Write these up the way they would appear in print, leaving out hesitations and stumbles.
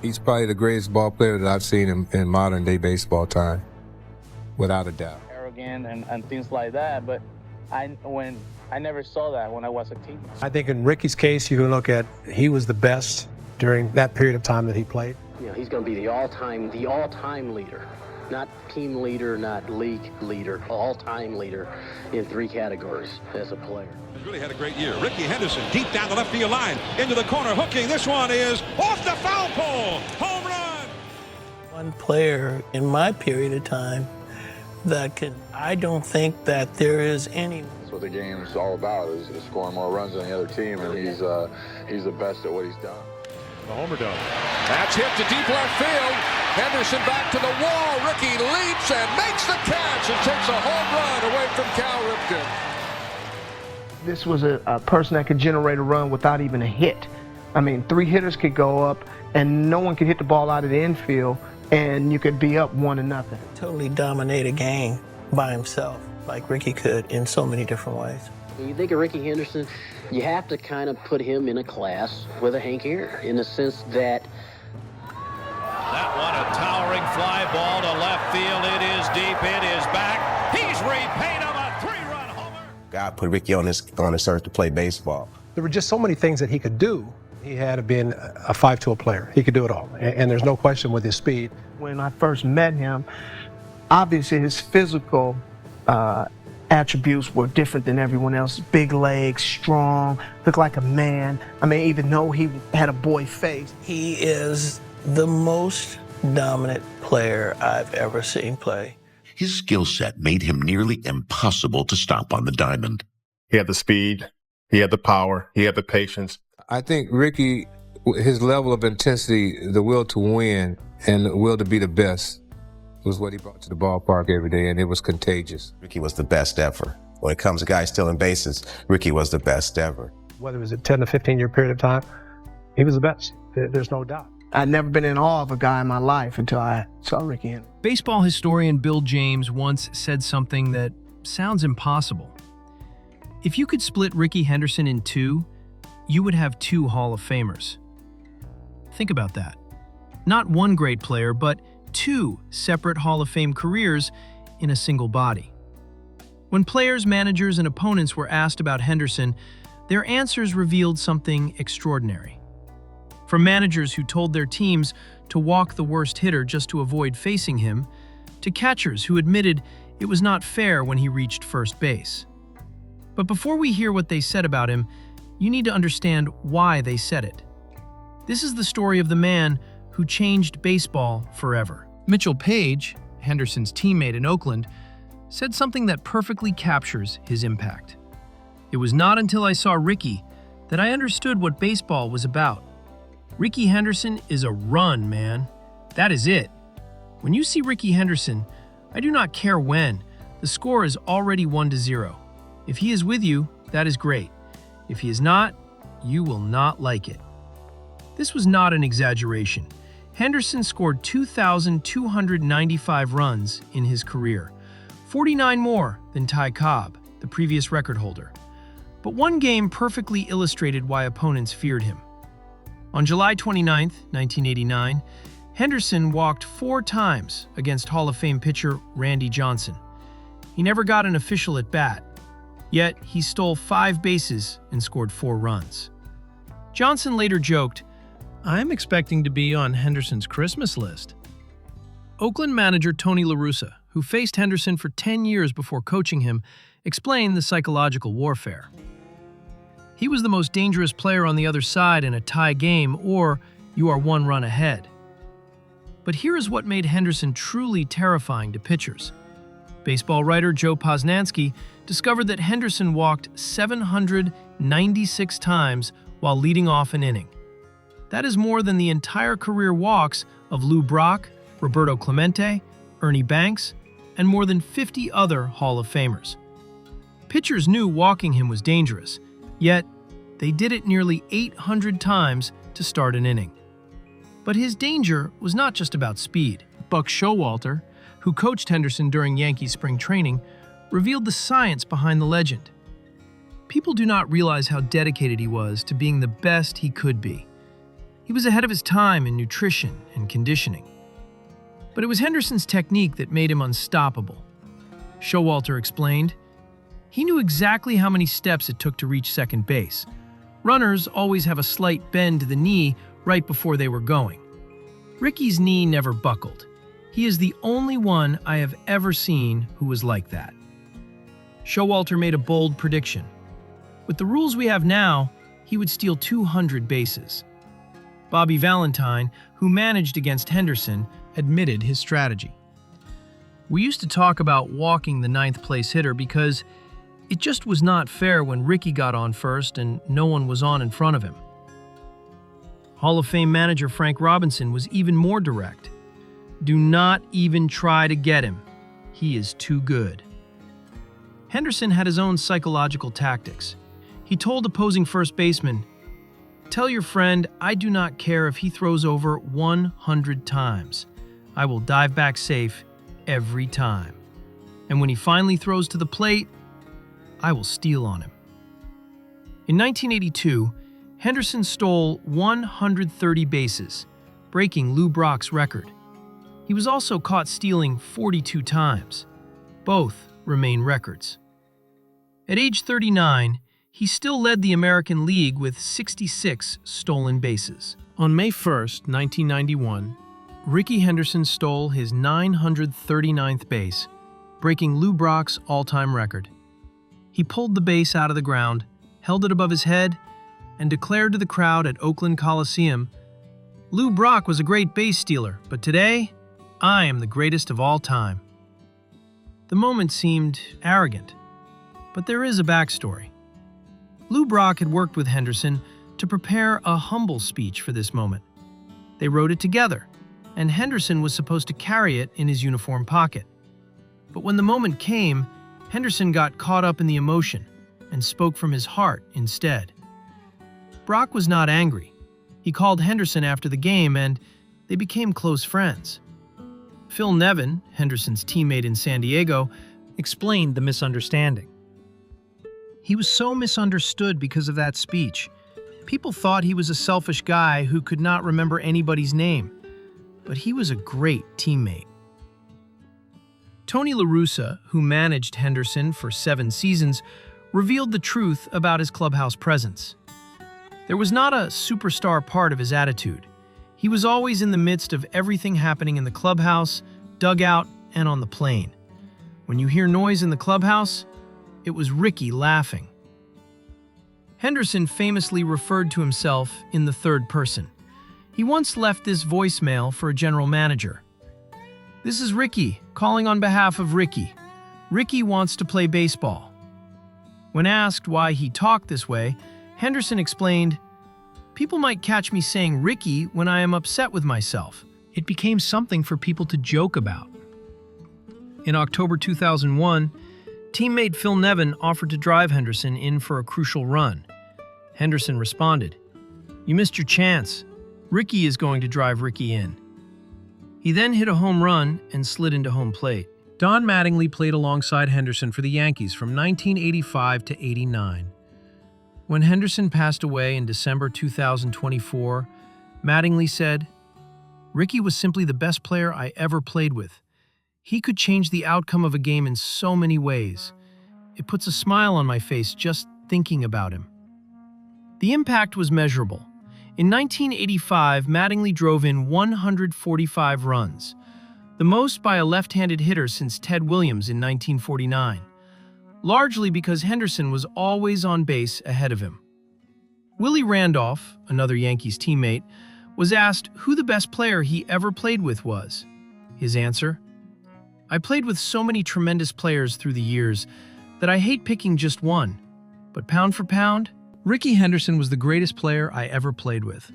He's probably the greatest ball player that I've seen in modern day baseball time, without a doubt. Arrogant and things like that, but I never saw that when I was a kid. I think in Rickey's case, you can look at he was the best during that period of time that he played. You know, he's going to be the all-time leader. Not team leader, not league leader, all-time leader in 3 categories as a player. He's really had a great year. Rickey Henderson deep down the left field line, into the corner, hooking. This one is off the foul pole. Home run! One player in my period of time I don't think that there is any. That's what the game's all about, is scoring more runs than the other team, and he's the best at what he's done. The homer dome. That's hit to deep left field. Henderson back to the wall. Rickey leaps and makes the catch and takes a home run away from Cal Ripken. This was a person that could generate a run without even a hit. I mean, 3 hitters could go up and no one could hit the ball out of the infield, and you could be up 1-0. Totally dominate a game by himself, like Rickey could in so many different ways. When you think of Rickey Henderson, you have to kind of put him in a class with a Hank Aaron, in the sense that that one, a towering fly ball to left field. It is deep, it is back. He's repaid him a 3-run homer. God put Rickey on this earth to play baseball. There were just so many things that he could do. He had been a 5-tool player. He could do it all, and there's no question with his speed. When I first met him, obviously his physical attributes were different than everyone else. Big legs, strong, looked like a man. I mean, even though he had a boy face. He is the most dominant player I've ever seen play. His skill set made him nearly impossible to stop on the diamond. He had the speed, he had the power, he had the patience. I think Rickey, his level of intensity, the will to win, and the will to be the best was what he brought to the ballpark every day, and it was contagious. Rickey was the best ever. When it comes to guys stealing bases, Rickey was the best ever. Whether it was a 10 to 15-year period of time, he was the best. There's no doubt. I'd never been in awe of a guy in my life until I saw Rickey Henderson. Baseball historian Bill James once said something that sounds impossible. If you could split Rickey Henderson in 2, you would have 2 Hall of Famers. Think about that. Not one great player, but 2 separate Hall of Fame careers in a single body. When players, managers, and opponents were asked about Henderson, their answers revealed something extraordinary. From managers who told their teams to walk the worst hitter just to avoid facing him, to catchers who admitted it was not fair when he reached first base. But before we hear what they said about him, you need to understand why they said it. This is the story of the man who changed baseball forever. Mitchell Page, Henderson's teammate in Oakland, said something that perfectly captures his impact. It was not until I saw Rickey that I understood what baseball was about. Rickey Henderson is a run, man. That is it. When you see Rickey Henderson, I do not care when. The score is already 1-0. If he is with you, that is great. If he is not, you will not like it. This was not an exaggeration. Henderson scored 2,295 runs in his career, 49 more than Ty Cobb, the previous record holder. But one game perfectly illustrated why opponents feared him. On July 29, 1989, Henderson walked 4 times against Hall of Fame pitcher Randy Johnson. He never got an official at bat, yet he stole 5 bases and scored 4 runs. Johnson later joked, "I'm expecting to be on Henderson's Christmas list." Oakland manager Tony La Russa, who faced Henderson for 10 years before coaching him, explained the psychological warfare. He was the most dangerous player on the other side in a tie game, or you are 1 run ahead. But here is what made Henderson truly terrifying to pitchers. Baseball writer Joe Posnanski discovered that Henderson walked 796 times while leading off an inning. That is more than the entire career walks of Lou Brock, Roberto Clemente, Ernie Banks, and more than 50 other Hall of Famers. Pitchers knew walking him was dangerous, yet they did it nearly 800 times to start an inning. But his danger was not just about speed. Buck Showalter, who coached Henderson during Yankees spring training, revealed the science behind the legend. People do not realize how dedicated he was to being the best he could be. He was ahead of his time in nutrition and conditioning. But it was Henderson's technique that made him unstoppable. Showalter explained, "He knew exactly how many steps it took to reach second base. Runners always have a slight bend to the knee right before they were going. Rickey's knee never buckled. He is the only one I have ever seen who was like that." Showalter made a bold prediction. With the rules we have now, he would steal 200 bases. Bobby Valentine, who managed against Henderson, admitted his strategy. "We used to talk about walking the ninth-place hitter because it just was not fair when Rickey got on first and no one was on in front of him." Hall of Fame manager Frank Robinson was even more direct. "Do not even try to get him. He is too good." Henderson had his own psychological tactics. He told opposing first baseman, "Tell your friend I do not care if he throws over 100 times. I will dive back safe every time. And when he finally throws to the plate, I will steal on him." In 1982, Henderson stole 130 bases, breaking Lou Brock's record. He was also caught stealing 42 times. Both remain records. At age 39, he still led the American League with 66 stolen bases. On May 1st, 1991, Rickey Henderson stole his 939th base, breaking Lou Brock's all-time record. He pulled the base out of the ground, held it above his head, and declared to the crowd at Oakland Coliseum, "Lou Brock was a great base stealer, but today, I am the greatest of all time." The moment seemed arrogant, but there is a backstory. Lou Brock had worked with Henderson to prepare a humble speech for this moment. They wrote it together, and Henderson was supposed to carry it in his uniform pocket. But when the moment came, Henderson got caught up in the emotion and spoke from his heart instead. Brock was not angry. He called Henderson after the game, and they became close friends. Phil Nevin, Henderson's teammate in San Diego, explained the misunderstanding. "He was so misunderstood because of that speech. People thought he was a selfish guy who could not remember anybody's name, but he was a great teammate." Tony La Russa, who managed Henderson for 7 seasons, revealed the truth about his clubhouse presence. There was not a superstar part of his attitude. He was always in the midst of everything happening in the clubhouse, dugout, and on the plane. When you hear noise in the clubhouse, it was Rickey laughing. Henderson famously referred to himself in the third person. He once left this voicemail for a general manager. "This is Rickey, calling on behalf of Rickey. Rickey wants to play baseball." When asked why he talked this way, Henderson explained, "People might catch me saying Rickey when I am upset with myself. It became something for people to joke about." In October 2001, teammate Phil Nevin offered to drive Henderson in for a crucial run. Henderson responded, "You missed your chance. Rickey is going to drive Rickey in." He then hit a home run and slid into home plate. Don Mattingly played alongside Henderson for the Yankees from 1985 to 89. When Henderson passed away in December 2024, Mattingly said, "Rickey was simply the best player I ever played with. He could change the outcome of a game in so many ways. It puts a smile on my face just thinking about him." The impact was measurable. In 1985, Mattingly drove in 145 runs, the most by a left-handed hitter since Ted Williams in 1949, largely because Henderson was always on base ahead of him. Willie Randolph, another Yankees teammate, was asked who the best player he ever played with was. His answer, "I played with so many tremendous players through the years that I hate picking just one, but pound for pound, Rickey Henderson was the greatest player I ever played with.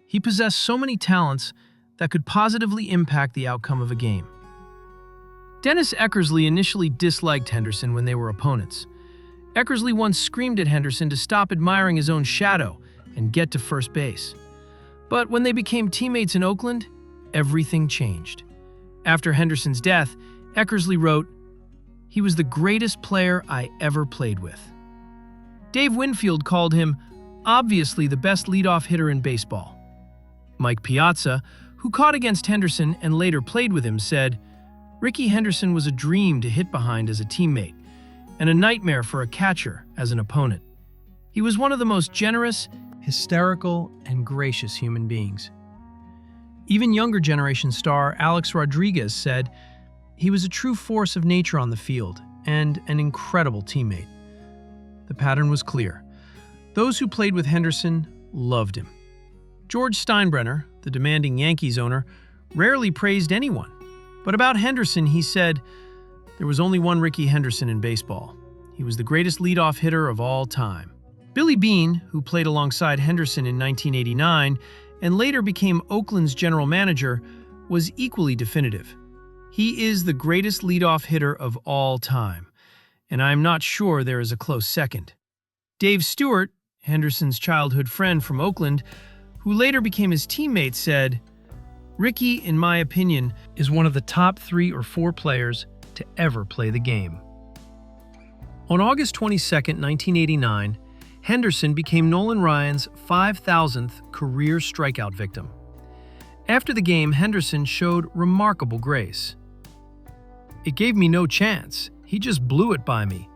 He possessed so many talents that could positively impact the outcome of a game." Dennis Eckersley initially disliked Henderson when they were opponents. Eckersley once screamed at Henderson to stop admiring his own shadow and get to first base. But when they became teammates in Oakland, everything changed. After Henderson's death, Eckersley wrote, "He was the greatest player I ever played with." Dave Winfield called him, "obviously the best leadoff hitter in baseball." Mike Piazza, who caught against Henderson and later played with him, said, "Rickey Henderson was a dream to hit behind as a teammate and a nightmare for a catcher as an opponent. He was one of the most generous, hysterical, and gracious human beings." Even younger generation star Alex Rodriguez said, "He was a true force of nature on the field and an incredible teammate." The pattern was clear. Those who played with Henderson loved him. George Steinbrenner, the demanding Yankees owner, rarely praised anyone. But about Henderson, he said, "There was only one Rickey Henderson in baseball. He was the greatest leadoff hitter of all time." Billy Beane, who played alongside Henderson in 1989 and later became Oakland's general manager, was equally definitive. "He is the greatest leadoff hitter of all time, and I'm not sure there is a close second." Dave Stewart, Henderson's childhood friend from Oakland, who later became his teammate, said, "Rickey, in my opinion, is one of the top 3 or 4 players to ever play the game." On August 22, 1989, Henderson became Nolan Ryan's 5,000th career strikeout victim. After the game, Henderson showed remarkable grace. "It gave me no chance. He just blew it by me.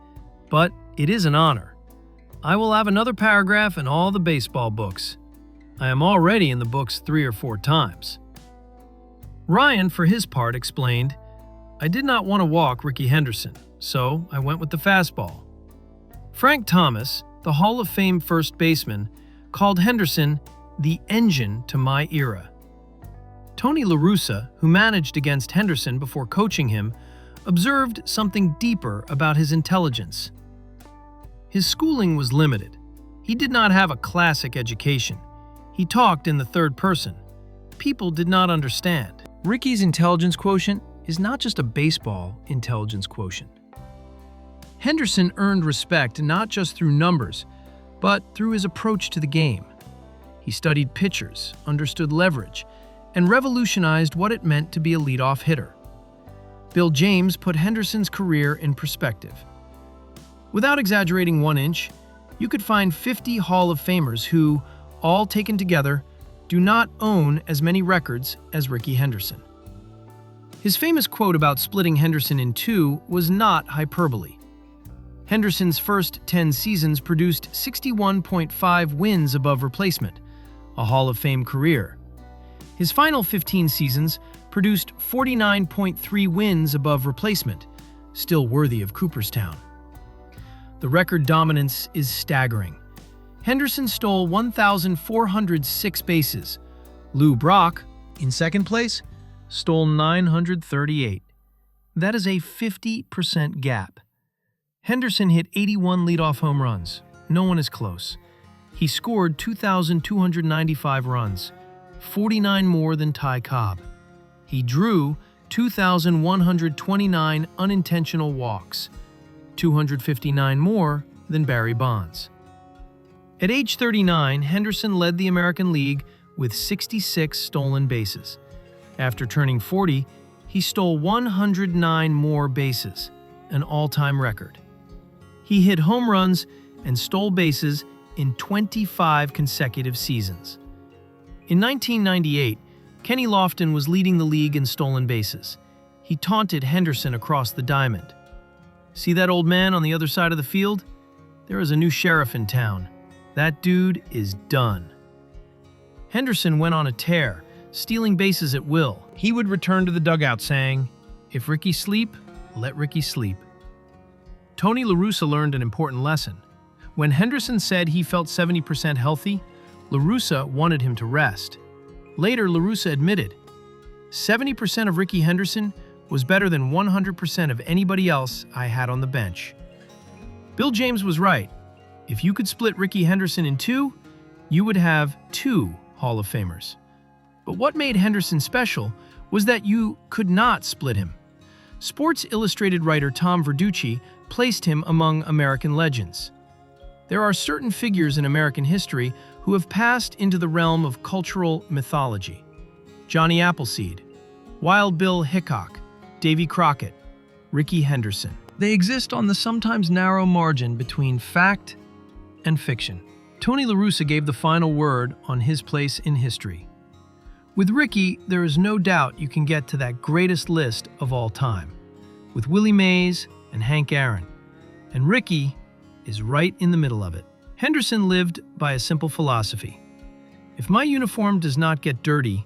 But it is an honor. I will have another paragraph in all the baseball books. I am already in the books 3 or 4 times." Ryan, for his part, explained, "I did not want to walk Rickey Henderson, so I went with the fastball." Frank Thomas, the Hall of Fame first baseman, called Henderson the engine to my era. Tony La Russa, who managed against Henderson before coaching him, observed something deeper about his intelligence. His schooling was limited. He did not have a classic education. He talked in the third person. People did not understand. Rickey's intelligence quotient is not just a baseball intelligence quotient. Henderson earned respect not just through numbers, but through his approach to the game. He studied pitchers, understood leverage, and revolutionized what it meant to be a leadoff hitter. Bill James put Henderson's career in perspective. Without exaggerating 1 inch, you could find 50 Hall of Famers who, all taken together, do not own as many records as Rickey Henderson. His famous quote about splitting Henderson in 2 was not hyperbole. Henderson's first 10 seasons produced 61.5 wins above replacement, a Hall of Fame career. His final 15 seasons produced 49.3 wins above replacement, still worthy of Cooperstown. The record dominance is staggering. Henderson stole 1,406 bases. Lou Brock, in second place, stole 938. That is a 50% gap. Henderson hit 81 leadoff home runs. No one is close. He scored 2,295 runs, 49 more than Ty Cobb. He drew 2,129 unintentional walks, 259 more than Barry Bonds. At age 39, Henderson led the American League with 66 stolen bases. After turning 40, he stole 109 more bases, an all-time record. He hit home runs and stole bases in 25 consecutive seasons. In 1998, Kenny Lofton was leading the league in stolen bases. He taunted Henderson across the diamond. "See that old man on the other side of the field? There is a new sheriff in town. That dude is done." Henderson went on a tear, stealing bases at will. He would return to the dugout saying, "If Rickey sleep, let Rickey sleep." Tony La Russa learned an important lesson. When Henderson said he felt 70% healthy, La Russa wanted him to rest. Later, La Russa admitted, 70% of Rickey Henderson was better than 100% of anybody else I had on the bench. Bill James was right. If you could split Rickey Henderson in 2, you would have 2 Hall of Famers. But what made Henderson special was that you could not split him. Sports Illustrated writer Tom Verducci placed him among American legends. There are certain figures in American history who have passed into the realm of cultural mythology. Johnny Appleseed, Wild Bill Hickok, Davy Crockett, Rickey Henderson. They exist on the sometimes narrow margin between fact and fiction. Tony La Russa gave the final word on his place in history. With Rickey, there is no doubt you can get to that greatest list of all time, with Willie Mays and Hank Aaron. And Rickey is right in the middle of it. Henderson lived by a simple philosophy. If my uniform does not get dirty,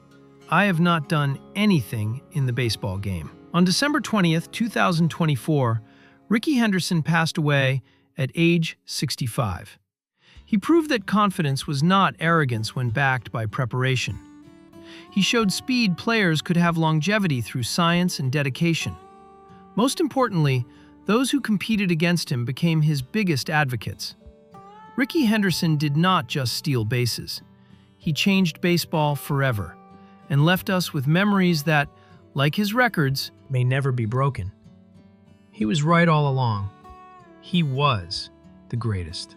I have not done anything in the baseball game. On December 20th, 2024, Rickey Henderson passed away at age 65. He proved that confidence was not arrogance when backed by preparation. He showed speed players could have longevity through science and dedication. Most importantly, those who competed against him became his biggest advocates. Rickey Henderson did not just steal bases. He changed baseball forever and left us with memories that, like his records, may never be broken. He was right all along. He was the greatest.